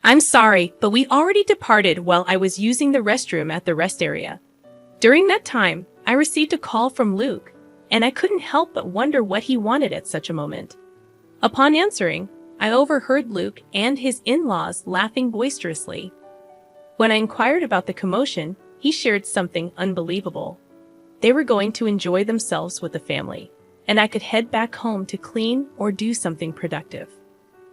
I'm sorry, but we already departed while I was using the restroom at the rest area. During that time, I received a call from Luke, and I couldn't help but wonder what he wanted at such a moment. Upon answering, I overheard Luke and his in-laws laughing boisterously. When I inquired about the commotion, he shared something unbelievable. They were going to enjoy themselves with the family, and I could head back home to clean or do something productive.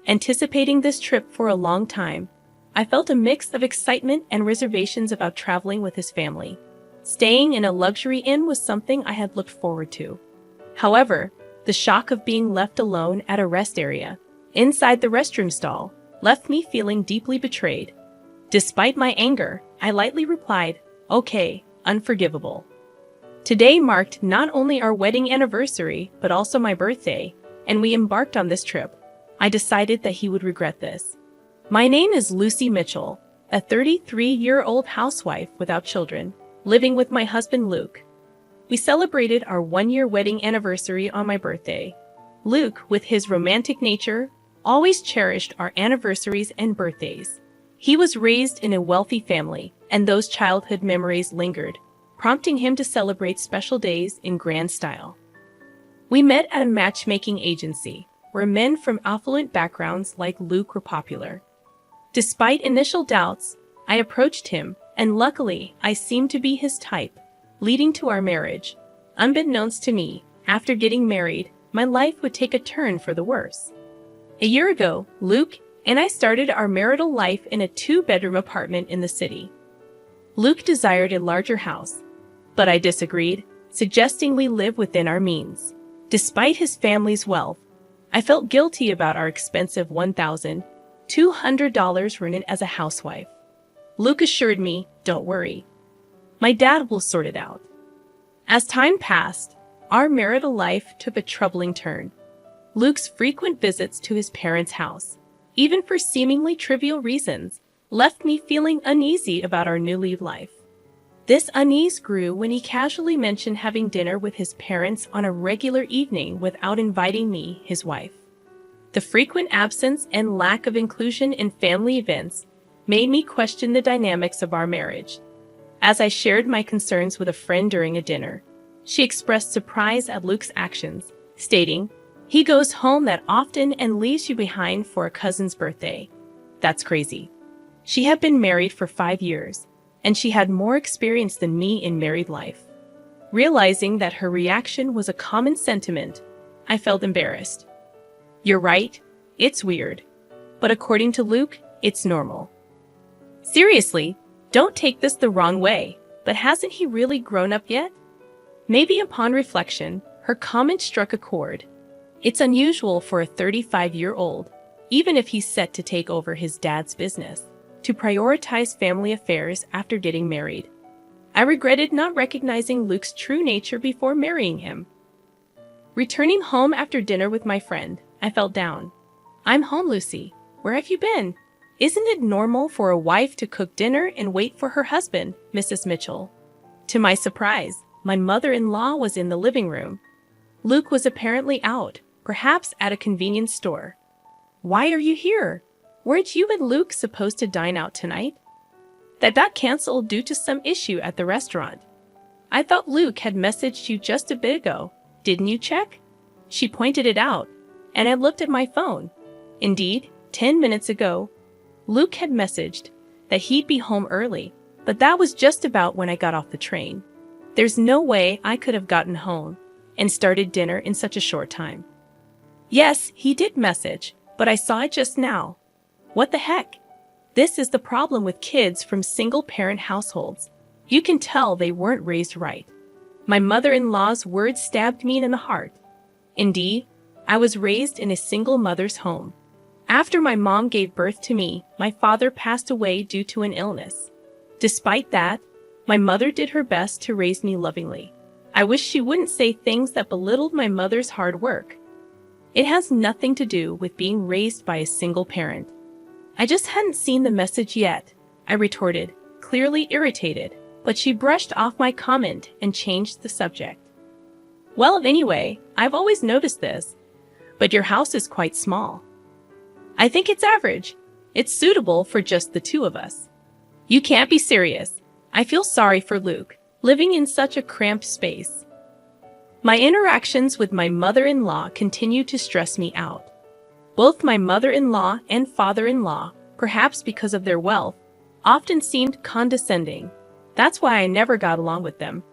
Anticipating this trip for a long time, I felt a mix of excitement and reservations about traveling with his family. Staying in a luxury inn was something I had looked forward to. However, the shock of being left alone at a rest area, inside the restroom stall, left me feeling deeply betrayed. Despite my anger, I lightly replied, "Okay, unforgivable." Today marked not only our wedding anniversary, but also my birthday, and we embarked on this trip. I decided that he would regret this. My name is Lucy Mitchell, a 33-year-old housewife without children, living with my husband Luke. We celebrated our one-year wedding anniversary on my birthday. Luke, with his romantic nature, always cherished our anniversaries and birthdays. He was raised in a wealthy family, and those childhood memories lingered, prompting him to celebrate special days in grand style. We met at a matchmaking agency, where men from affluent backgrounds like Luke were popular. Despite initial doubts, I approached him, and luckily, I seemed to be his type, leading to our marriage. Unbeknownst to me, after getting married, my life would take a turn for the worse. A year ago, Luke and I started our marital life in a 2-bedroom apartment in the city. Luke desired a larger house, but I disagreed, suggesting we live within our means. Despite his family's wealth, I felt guilty about our expensive $1,200 rent as a housewife. Luke assured me, "Don't worry. My dad will sort it out." As time passed, our marital life took a troubling turn. Luke's frequent visits to his parents' house, even for seemingly trivial reasons, left me feeling uneasy about our new life. This unease grew when he casually mentioned having dinner with his parents on a regular evening without inviting me, his wife. The frequent absence and lack of inclusion in family events made me question the dynamics of our marriage. As I shared my concerns with a friend during a dinner, she expressed surprise at Luke's actions, stating, "He goes home that often and leaves you behind for a cousin's birthday. That's crazy." She had been married for 5 years, and she had more experience than me in married life. Realizing that her reaction was a common sentiment, I felt embarrassed. "You're right, it's weird. But according to Luke, it's normal." Seriously, don't take this the wrong way, but hasn't he really grown up yet? Maybe upon reflection, her comment struck a chord. It's unusual for a 35-year-old, even if he's set to take over his dad's business, to prioritize family affairs after getting married. I regretted not recognizing Luke's true nature before marrying him. Returning home after dinner with my friend, I felt down. "I'm home, Lucy. Where have you been? Isn't it normal for a wife to cook dinner and wait for her husband, Mrs. Mitchell?" To my surprise, my mother-in-law was in the living room. Luke was apparently out, perhaps at a convenience store. "Why are you here? Weren't you and Luke supposed to dine out tonight?" "That got canceled due to some issue at the restaurant." "I thought Luke had messaged you just a bit ago. Didn't you check?" She pointed it out, and I looked at my phone. Indeed, 10 minutes ago, Luke had messaged that he'd be home early, but that was just about when I got off the train. There's no way I could have gotten home and started dinner in such a short time. Yes, he did message, but I saw it just now. What the heck? This is the problem with kids from single-parent households. You can tell they weren't raised right. My mother-in-law's words stabbed me in the heart. Indeed, I was raised in a single mother's home. After my mom gave birth to me, my father passed away due to an illness. Despite that, my mother did her best to raise me lovingly. I wish she wouldn't say things that belittled my mother's hard work. It has nothing to do with being raised by a single parent. "I just hadn't seen the message yet," I retorted, clearly irritated, but she brushed off my comment and changed the subject. "Well, anyway, I've always noticed this, but your house is quite small." "I think it's average. It's suitable for just the two of us. You can't be serious. I feel sorry for Luke, living in such a cramped space. My interactions with my mother-in-law continue to stress me out. Both my mother-in-law and father-in-law, perhaps because of their wealth, often seemed condescending. That's why I never got along with them.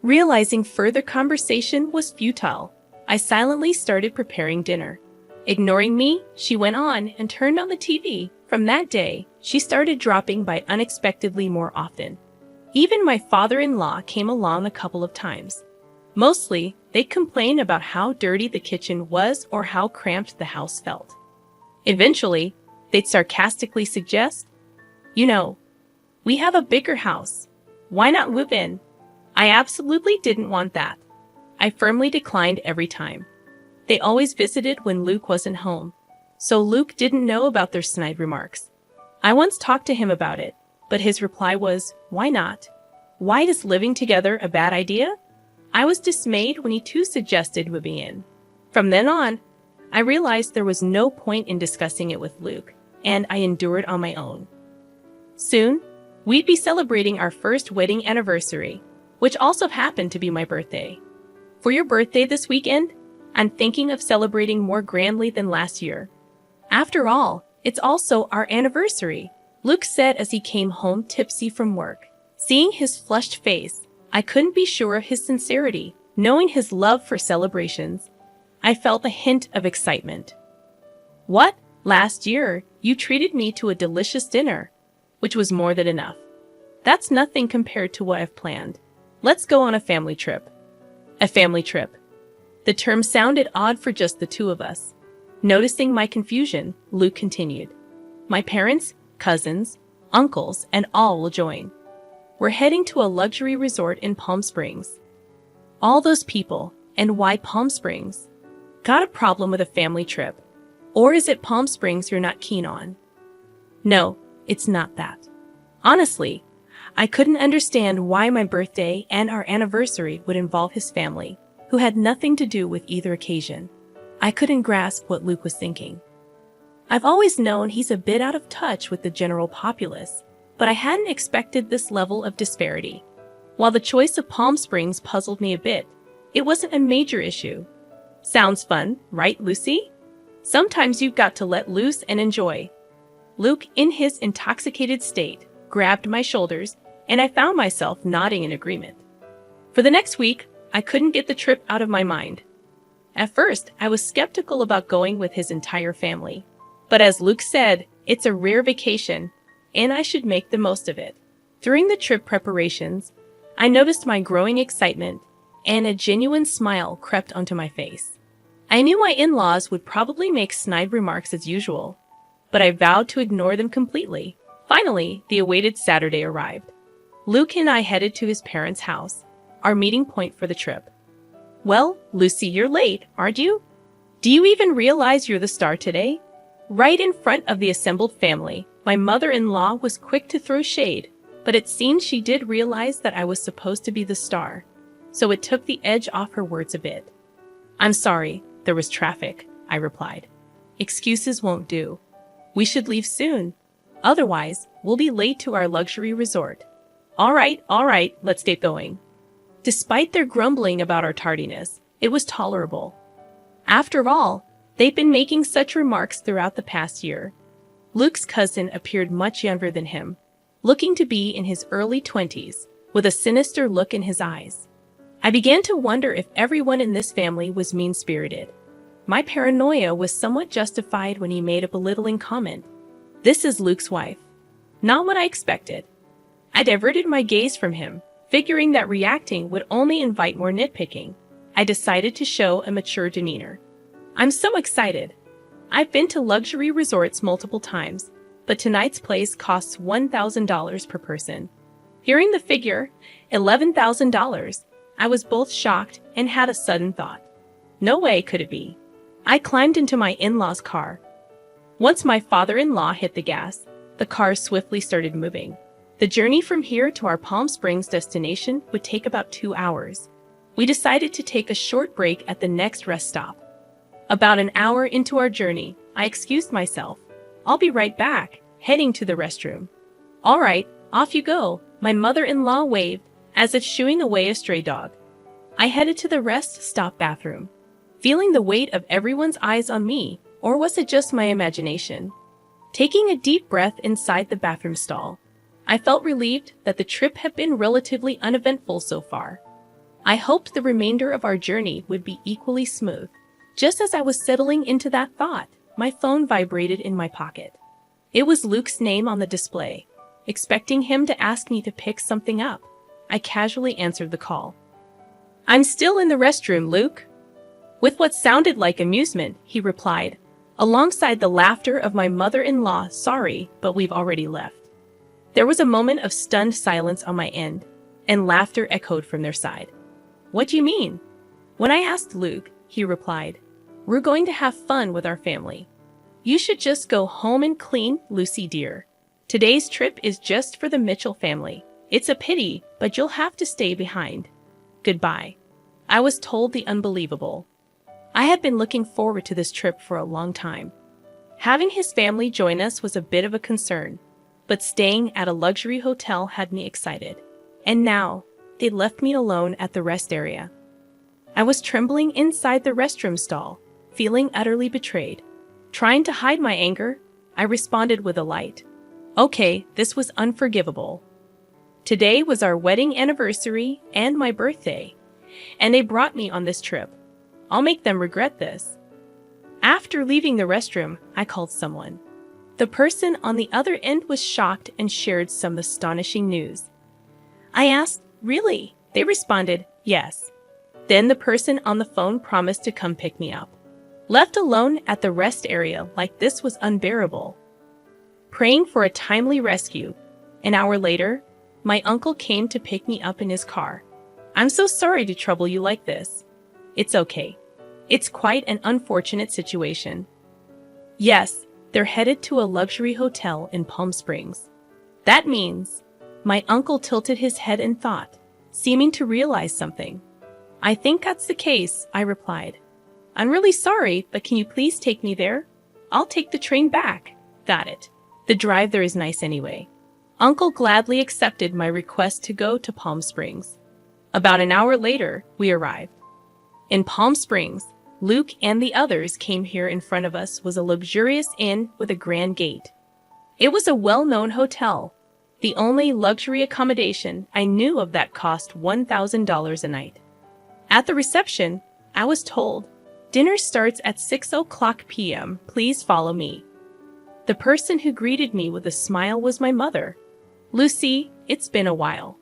Realizing further conversation was futile, I silently started preparing dinner. Ignoring me, she went on and turned on the TV. From that day, she started dropping by unexpectedly more often. Even my father-in-law came along a couple of times. Mostly, they'd complain about how dirty the kitchen was or how cramped the house felt. Eventually, they'd sarcastically suggest, "You know, we have a bigger house. Why not move in?" I absolutely didn't want that. I firmly declined every time. They always visited when Luke wasn't home, so Luke didn't know about their snide remarks. I once talked to him about it, but his reply was, "Why not? Why is living together a bad idea?" I was dismayed when he too suggested moving in. From then on, I realized there was no point in discussing it with Luke, and I endured on my own. Soon, we'd be celebrating our first wedding anniversary, which also happened to be my birthday. For your birthday this weekend, I'm thinking of celebrating more grandly than last year. After all, it's also our anniversary, Luke said as he came home tipsy from work. Seeing his flushed face, I couldn't be sure of his sincerity. Knowing his love for celebrations, I felt a hint of excitement. "What? Last year, you treated me to a delicious dinner, which was more than enough. That's nothing compared to what I've planned. Let's go on a family trip." A family trip. The term sounded odd for just the two of us. Noticing my confusion, Luke continued, "My parents, cousins, uncles, and all will join. We're heading to a luxury resort in Palm Springs." All those people, and why Palm Springs? Got a problem with a family trip? Or is it Palm Springs you're not keen on? No, it's not that. Honestly, I couldn't understand why my birthday and our anniversary would involve his family, who had nothing to do with either occasion. I couldn't grasp what Luke was thinking. I've always known he's a bit out of touch with the general populace, but I hadn't expected this level of disparity. While the choice of Palm Springs puzzled me a bit, it wasn't a major issue. Sounds fun, right, Lucy? Sometimes you've got to let loose and enjoy. Luke, in his intoxicated state, grabbed my shoulders, and I found myself nodding in agreement. For the next week, I couldn't get the trip out of my mind. At first, I was skeptical about going with his entire family. But as Luke said, it's a rare vacation, and I should make the most of it. During the trip preparations, I noticed my growing excitement, and a genuine smile crept onto my face. I knew my in-laws would probably make snide remarks as usual, but I vowed to ignore them completely. Finally, the awaited Saturday arrived. Luke and I headed to his parents' house, our meeting point for the trip. "Well, Lucy, you're late, aren't you? Do you even realize you're the star today?" Right in front of the assembled family, my mother-in-law was quick to throw shade, but it seemed she did realize that I was supposed to be the star, so it took the edge off her words a bit. "I'm sorry, there was traffic," I replied. "Excuses won't do. We should leave soon. Otherwise, we'll be late to our luxury resort." All right, let's get going." Despite their grumbling about our tardiness, it was tolerable. After all, they'd been making such remarks throughout the past year. Luke's cousin appeared much younger than him, looking to be in his early 20s, with a sinister look in his eyes. I began to wonder if everyone in this family was mean-spirited. My paranoia was somewhat justified when he made a belittling comment. "This is Luke's wife." Not what I expected. I diverted my gaze from him, figuring that reacting would only invite more nitpicking. I decided to show a mature demeanor. "I'm so excited. I've been to luxury resorts multiple times, but tonight's place costs $1,000 per person." Hearing the figure, $11,000, I was both shocked and had a sudden thought. No way could it be. I climbed into my in-laws' car. Once my father-in-law hit the gas, the car swiftly started moving. The journey from here to our Palm Springs destination would take about 2 hours. We decided to take a short break at the next rest stop. About an hour into our journey, I excused myself. I'll be right back, heading to the restroom. All right, off you go, my mother-in-law waved, as if shooing away a stray dog. I headed to the rest stop bathroom, feeling the weight of everyone's eyes on me, or was it just my imagination? Taking a deep breath inside the bathroom stall, I felt relieved that the trip had been relatively uneventful so far. I hoped the remainder of our journey would be equally smooth. Just as I was settling into that thought, my phone vibrated in my pocket. It was Luke's name on the display. Expecting him to ask me to pick something up, I casually answered the call. "I'm still in the restroom, Luke." With what sounded like amusement, he replied, alongside the laughter of my mother-in-law, "Sorry, but we've already left." There was a moment of stunned silence on my end, and laughter echoed from their side. "What do you mean?" When I asked Luke, he replied, "We're going to have fun with our family. You should just go home and clean, Lucy dear. Today's trip is just for the Mitchell family. It's a pity, but you'll have to stay behind. Goodbye." I was told the unbelievable. I had been looking forward to this trip for a long time. Having his family join us was a bit of a concern, but staying at a luxury hotel had me excited. And now, they left me alone at the rest area. I was trembling inside the restroom stall, feeling utterly betrayed. Trying to hide my anger, I responded with a light. Okay, this was unforgivable. Today was our wedding anniversary and my birthday, and they brought me on this trip. I'll make them regret this. After leaving the restroom, I called someone. The person on the other end was shocked and shared some astonishing news. I asked, "Really?" They responded, "Yes." Then the person on the phone promised to come pick me up. Left alone at the rest area like this was unbearable. Praying for a timely rescue, an hour later, my uncle came to pick me up in his car. "I'm so sorry to trouble you like this." "It's okay. It's quite an unfortunate situation." Yes, they're headed to a luxury hotel in Palm Springs. That means, my uncle tilted his head in thought, seeming to realize something. "I think that's the case," I replied. "I'm really sorry, but can you please take me there? I'll take the train back." "Got it. The drive there is nice anyway." Uncle gladly accepted my request to go to Palm Springs. About an hour later, we arrived. In Palm Springs, Luke and the others came here. In front of us was a luxurious inn with a grand gate. It was a well-known hotel, the only luxury accommodation I knew of that cost $1,000 a night. At the reception, I was told, "Dinner starts at 6:00 p.m. Please follow me." The person who greeted me with a smile was my mother. "Lucy, it's been a while."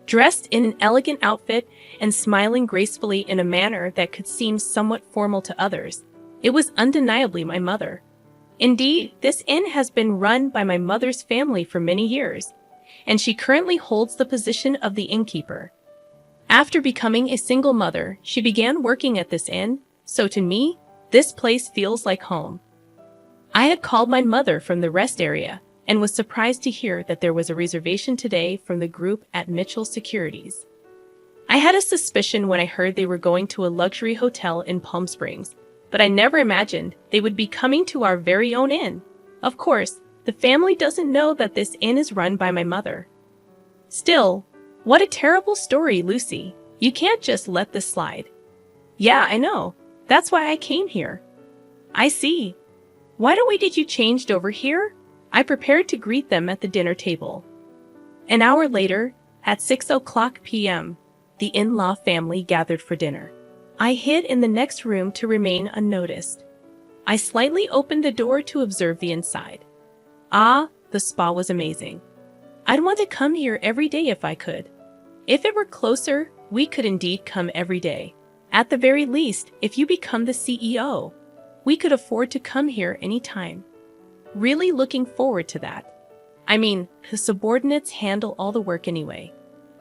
Dressed in an elegant outfit and smiling gracefully in a manner that could seem somewhat formal to others, it was undeniably my mother. Indeed, this inn has been run by my mother's family for many years, and she currently holds the position of the innkeeper. After becoming a single mother, she began working at this inn, so to me, this place feels like home. I had called my mother from the rest area and was surprised to hear that there was a reservation today from the group at Mitchell Securities. I had a suspicion when I heard they were going to a luxury hotel in Palm Springs, but I never imagined they would be coming to our very own inn. Of course, the family doesn't know that this inn is run by my mother. Still, what a terrible story, Lucy. You can't just let this slide. Yeah, I know. That's why I came here. I see. Why don't we get you changed over here? I prepared to greet them at the dinner table. An hour later, at 6:00 p.m., the in-law family gathered for dinner. I hid in the next room to remain unnoticed. I slightly opened the door to observe the inside. Ah, the spa was amazing. I'd want to come here every day if I could. If it were closer, we could indeed come every day. At the very least, if you become the CEO, we could afford to come here anytime. Really looking forward to that. I mean, the subordinates handle all the work anyway.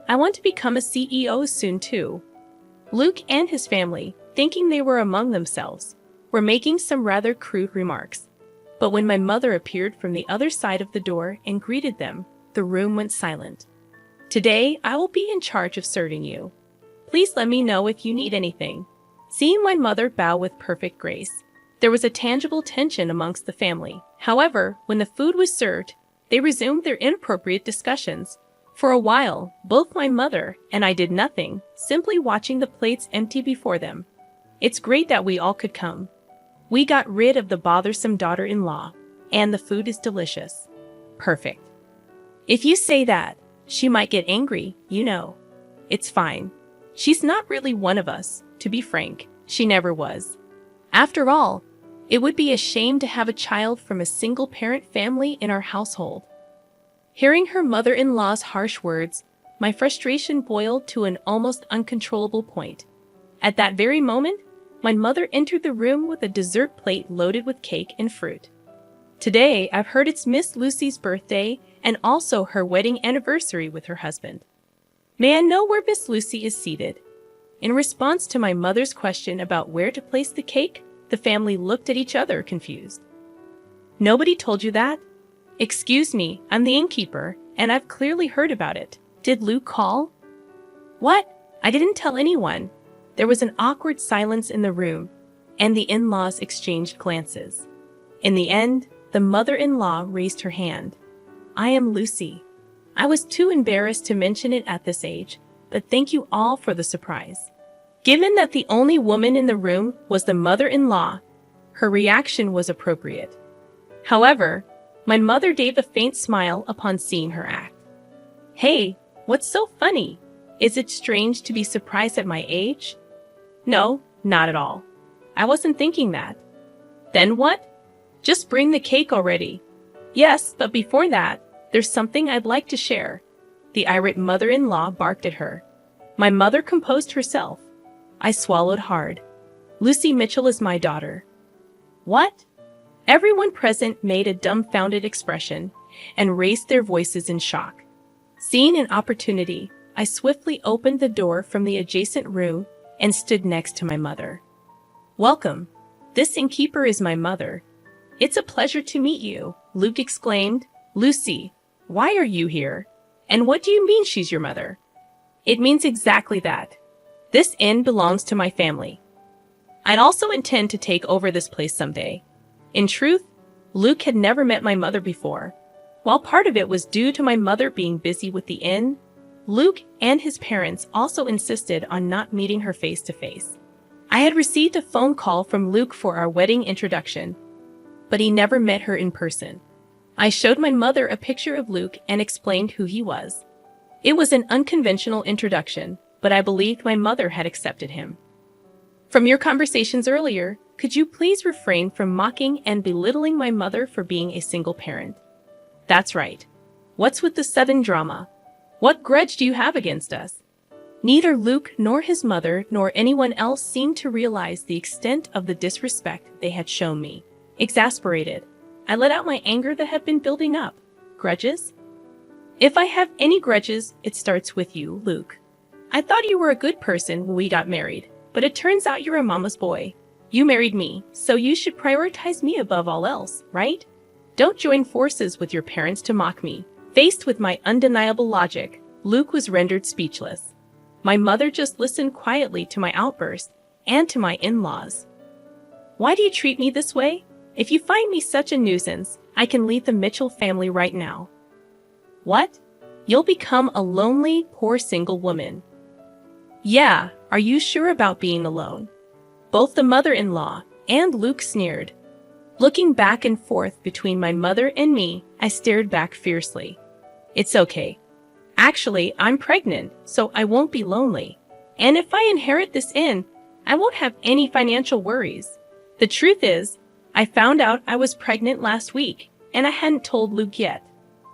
I want to become a CEO soon too. Luke and his family, thinking they were among themselves, were making some rather crude remarks. But when my mother appeared from the other side of the door and greeted them, the room went silent. Today, I will be in charge of serving you. Please let me know if you need anything. Seeing my mother bow with perfect grace, There was a tangible tension amongst the family. However, when the food was served, they resumed their inappropriate discussions. For a while, both my mother and I did nothing, simply watching the plates empty before them. It's great that we all could come. We got rid of the bothersome daughter-in-law, and the food is delicious. Perfect. If you say that, she might get angry, you know. It's fine. She's not really one of us, to be frank. She never was. After all, it would be a shame to have a child from a single-parent family in our household. Hearing her mother-in-law's harsh words, my frustration boiled to an almost uncontrollable point. At that very moment, my mother entered the room with a dessert plate loaded with cake and fruit. Today, I've heard it's Miss Lucy's birthday and also her wedding anniversary with her husband. May I know where Miss Lucy is seated? In response to my mother's question about where to place the cake, the family looked at each other confused. Nobody told you that? Excuse me, I'm the innkeeper, and I've clearly heard about it. Did Luke call? What? I didn't tell anyone. There was an awkward silence in the room, and the in-laws exchanged glances. In the end, the mother-in-law raised her hand. I am Lucy. I was too embarrassed to mention it at this age, but thank you all for the surprise. Given that the only woman in the room was the mother-in-law, her reaction was appropriate. However, my mother gave a faint smile upon seeing her act. Hey, what's so funny? Is it strange to be surprised at my age? No, not at all. I wasn't thinking that. Then what? Just bring the cake already. Yes, but before that, there's something I'd like to share. The irate mother-in-law barked at her. My mother composed herself. I swallowed hard. Lucy Mitchell is my daughter. What? Everyone present made a dumbfounded expression and raised their voices in shock. Seeing an opportunity, I swiftly opened the door from the adjacent room and stood next to my mother. Welcome. This innkeeper is my mother. It's a pleasure to meet you, Luke exclaimed. Lucy, why are you here? And what do you mean she's your mother? It means exactly that. This inn belongs to my family. I'd also intend to take over this place someday. In truth, Luke had never met my mother before. While part of it was due to my mother being busy with the inn, Luke and his parents also insisted on not meeting her face to face. I had received a phone call from Luke for our wedding introduction, but he never met her in person. I showed my mother a picture of Luke and explained who he was. It was an unconventional introduction, but I believed my mother had accepted him. From your conversations earlier, could you please refrain from mocking and belittling my mother for being a single parent? That's right. What's with the sudden drama? What grudge do you have against us? Neither Luke nor his mother nor anyone else seemed to realize the extent of the disrespect they had shown me. Exasperated, I let out my anger that had been building up. Grudges? If I have any grudges, it starts with you, Luke. I thought you were a good person when we got married, but it turns out you're a mama's boy. You married me, so you should prioritize me above all else, right? Don't join forces with your parents to mock me. Faced with my undeniable logic, Luke was rendered speechless. My mother just listened quietly to my outburst and to my in-laws. Why do you treat me this way? If you find me such a nuisance, I can leave the Mitchell family right now. What? You'll become a lonely, poor single woman. Yeah, are you sure about being alone? Both the mother-in-law and Luke sneered. Looking back and forth between my mother and me, I stared back fiercely. It's okay. Actually, I'm pregnant, so I won't be lonely. And if I inherit this inn, I won't have any financial worries. The truth is, I found out I was pregnant last week, and I hadn't told Luke yet.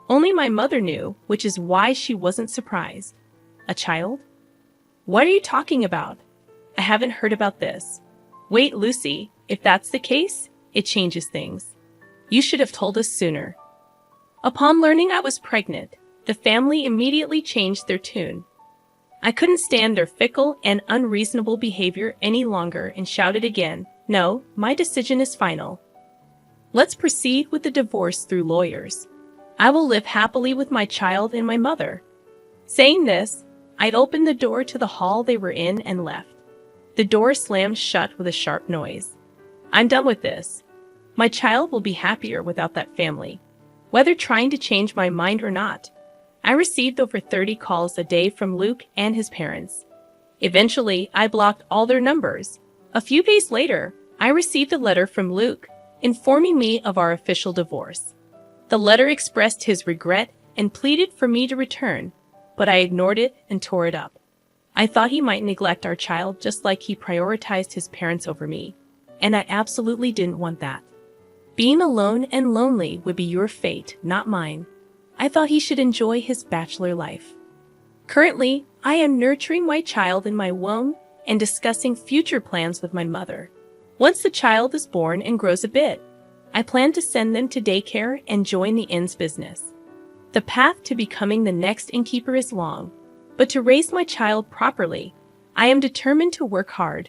Only my mother knew, which is why she wasn't surprised. A child? What are you talking about? I haven't heard about this. Wait, Lucy, if that's the case, it changes things. You should have told us sooner. Upon learning I was pregnant, the family immediately changed their tune. I couldn't stand their fickle and unreasonable behavior any longer and shouted again, "No, my decision is final. Let's proceed with the divorce through lawyers. I will live happily with my child and my mother." Saying this, I'd opened the door to the hall they were in and left. The door slammed shut with a sharp noise. I'm done with this. My child will be happier without that family, whether trying to change my mind or not. I received over 30 calls a day from Luke and his parents. Eventually, I blocked all their numbers. A few days later, I received a letter from Luke informing me of our official divorce. The letter expressed his regret and pleaded for me to return, but I ignored it and tore it up. I thought he might neglect our child just like he prioritized his parents over me, and I absolutely didn't want that. Being alone and lonely would be your fate, not mine. I thought he should enjoy his bachelor life. Currently, I am nurturing my child in my womb and discussing future plans with my mother. Once the child is born and grows a bit, I plan to send them to daycare and join the inn's business. The path to becoming the next innkeeper is long, but to raise my child properly, I am determined to work hard.